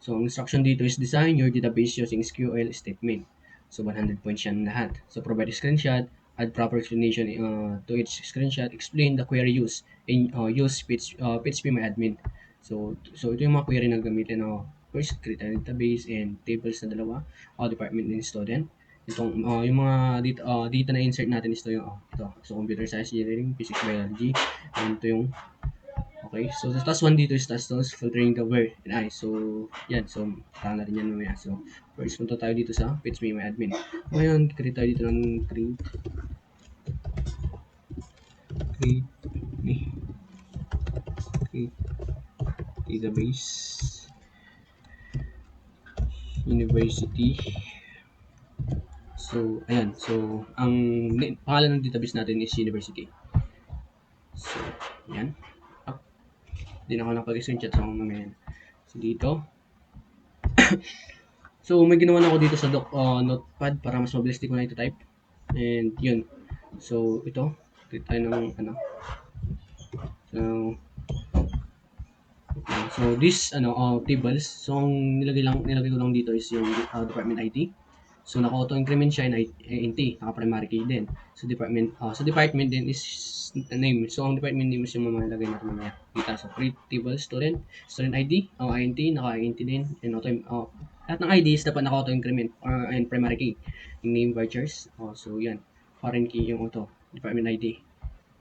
So, ang instruction dito is design your database using SQL statement. So, 100 points yan lahat. So, provide a screenshot, add proper explanation to each screenshot, explain the query use, and use PHPMyAdmin. So, ito yung mga query na gamitin. First, create a database and tables na dalawa, department and student. Itong, yung mga data na insert natin is ito yung, ito. So, computer science, engineering, physics, biology, and ito yung okay, so the task 1 dito is task 2 filtering the where and I. So, yan. So, tama natin yan mamaya. So, first punta tayo dito sa PHPMyAdmin. Ngayon, create tayo dito ng create database university. So, ayan. So, ang pangalan ng database natin is university. So, yan. Hindi na ako nakapag-screenshot sa mga mamaya. So, dito. So, may ginawa na ako dito sa notepad para mas mabilis di ko na ito type. And, yun. So, ito. Create tayo ng, So, this, tables. So, ang nilagay ko lang dito is yung department IT. So, naka-auto-increment siya in T. Naka-primary key din. So, department din is name. So, ang department name is yung mamalagay natin mamaya. Dito. So, create table, student ID, INT, naka-INT din. And lahat ng IDs dapat naka-auto-increment and primary key. Yung name, vouchers. So, yan. Foreign key yung auto. Department ID.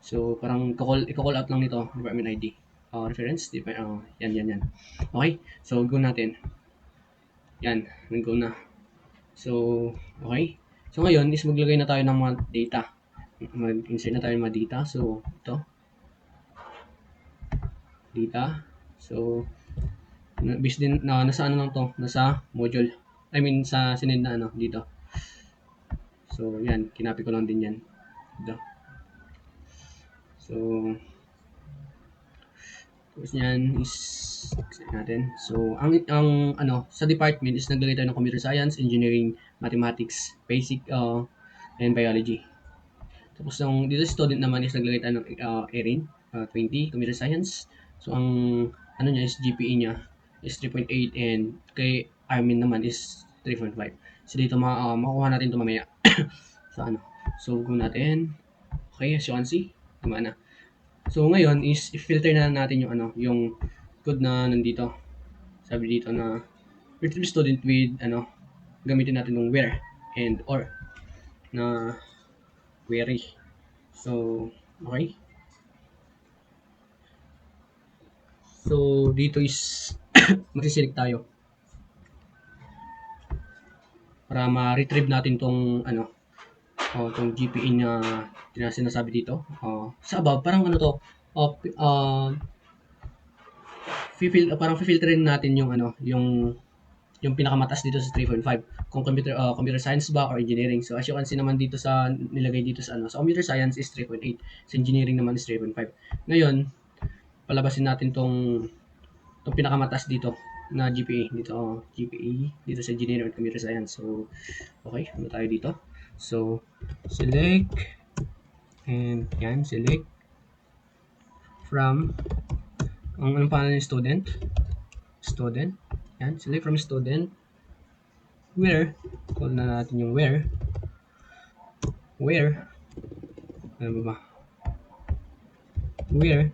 So, parang i-call out lang nito, department ID. Reference, yan. Okay? So, go natin. Yan. Nag-go na. So, okay. So, ngayon is maglagay na tayo ng mga data. Mag-insert na tayo ng mga data. So, ito. Data. So, based din, nasa ano lang to? Nasa module. I mean, sa sinend na dito. So, yan. Kinopy ko lang din yan. Dito. So, tapos yan is natin. So, ang sa department is naglagay tayo ng computer science, engineering, mathematics, basic, and biology. Tapos yung dito student naman is naglagay tayo ng ERIN, 20, computer science. So, ang niya is GPA niya is 3.8 and kay Armin naman is 3.5. So, dito makukuha natin ito mamaya. So, go natin. Okay, as you can see, gumana. So, ngayon is i-filter na natin yung code na nandito. Sabi dito na retrieve student with gamitin natin yung where and or na query. So, okay. So, dito is mag-select tayo para ma-retrieve natin tong tong GPA na sinasabi dito. Sa above, parang parang filterin natin yung yung pinakamataas dito sa 3.5 kung computer science ba or engineering. So as you can see naman dito sa nilagay dito sa sa computer science is 3.8, sa engineering naman is 3.5. Ngayon, palabasin natin tong pinakamataas dito na GPA dito, GPA dito sa engineering at computer science. So okay, ano tayo dito? So select and yan, select from anong pangalan ng student, yan, select from student, where, call na natin yung where, ano ba, where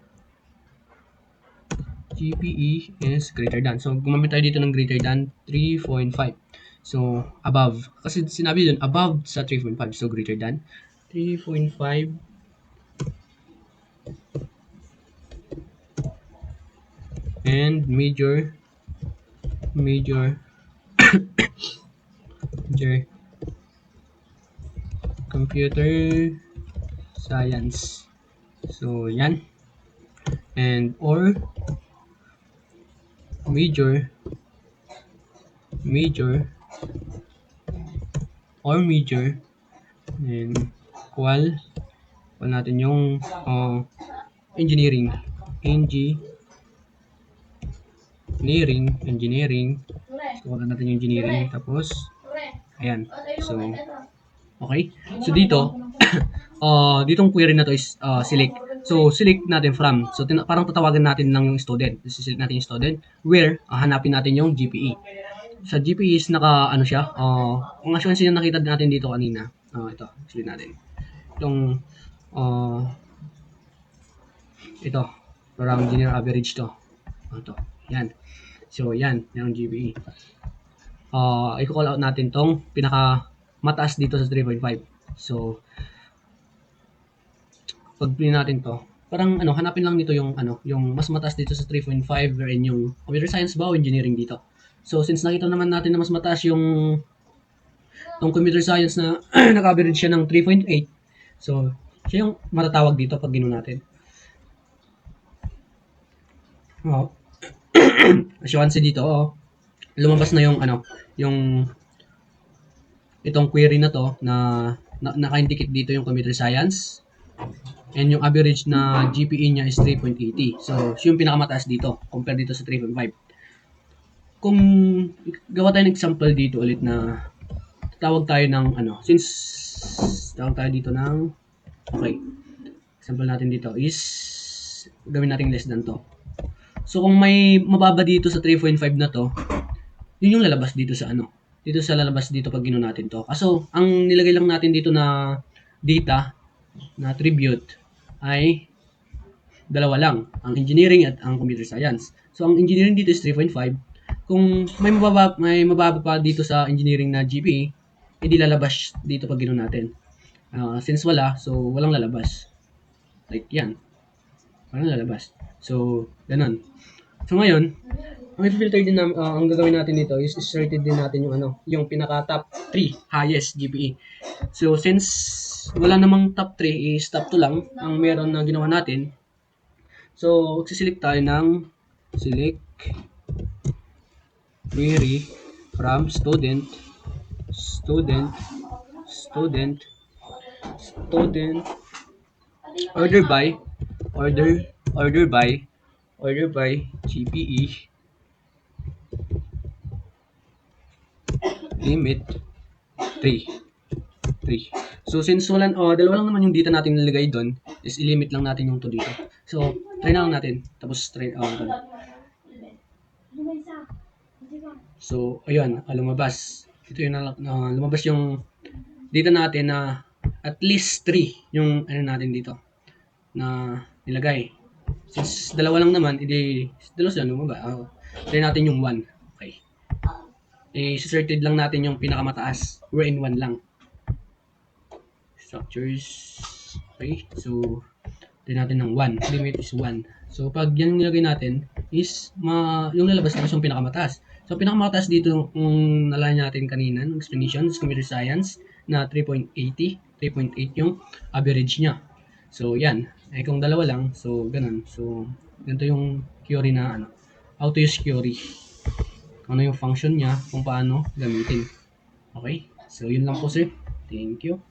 GPE is greater than. So, gumamit tayo dito ng greater than 3.5. So, above. Kasi sinabi dun, above sa 3.5. So, greater than 3.5 and major computer science. So, yan. And or major and qual natin yung engineering. So, wala natin yung engineering. Tapos, ayan. So, okay. So, dito, ditong query na to is select. So, select natin from. So, parang tatawagan natin lang yung student. Select natin yung student. Where, hanapin natin yung GPE. Sa GPE is ano siya, kung assurance yung nakita natin dito kanina. Ito, select natin. Itong, ito, parang general average to. Ito, yan. So, yan, yung GPE. I-call out natin tong pinaka mataas dito sa 3.5. So, pag play natin to, parang hanapin lang nito yung yung mas mataas dito sa 3.5 wherein yung computer science ba o engineering dito. So, since nakita naman natin na mas mataas yung computer science na nag-average siya ng 3.8, so, siya yung matatawag dito pag ginawa natin. Assurance dito, lumabas na yung yung itong query na to na naka-indicate dito yung computer science and yung average na GPE niya is 3.80. So, siya yung pinakamataas dito compare dito sa 3.5. Kung gawa tayo ng example dito ulit na tawag tayo ng since tawag tayo dito ng okay. Example natin dito is gawin natin less than to. So, kung may mababa dito sa 3.5 na to, yun yung lalabas dito sa dito sa lalabas dito pag ginawa natin to. Kaso, ang nilagay lang natin dito na data na attribute ay dalawa lang, ang engineering at ang computer science. So, ang engineering dito is 3.5. Kung may mababa pa dito sa engineering na GPA, hindi lalabas dito pag ginawa natin. Since wala, so walang lalabas. Like yan. Walang lalabas. So, ganun. So, ngayon, ang i-filter din ang gagawin natin dito is sorted din natin yung yung pinaka top 3 highest GPA. So, since wala namang top 3 is top 2 lang ang meron na ginawa natin. So, magsiselect tayo ng select query from student order by GPE limit 3. So, since dalawa lang naman yung data natin nilagay doon, is i-limit lang natin yung to dito. So, try na lang natin. Tapos, try, so, ayun, lumabas. Ito yung lumabas yung data natin na at least 3 yung natin dito na nilagay. Since dalawa lang naman, dalawa sila lumabas. Try natin yung 1. Okay. I-sorted lang natin yung pinakamataas. We're in 1 lang. Structures. Okay. So, try natin ng 1. Limit is 1. So, pag yan nilagay natin is yung lalabas na yung pinakamataas. So, pinakamataas dito kung nalaman natin kanina ng explanation is computer science na 3.80. 3.8 yung average niya. So, yan. Kung dalawa lang, so, ganun. So, ganito yung query na how to use query. Ano yung function niya, kung paano gamitin. Okay? So, yun lang po sir. Thank you.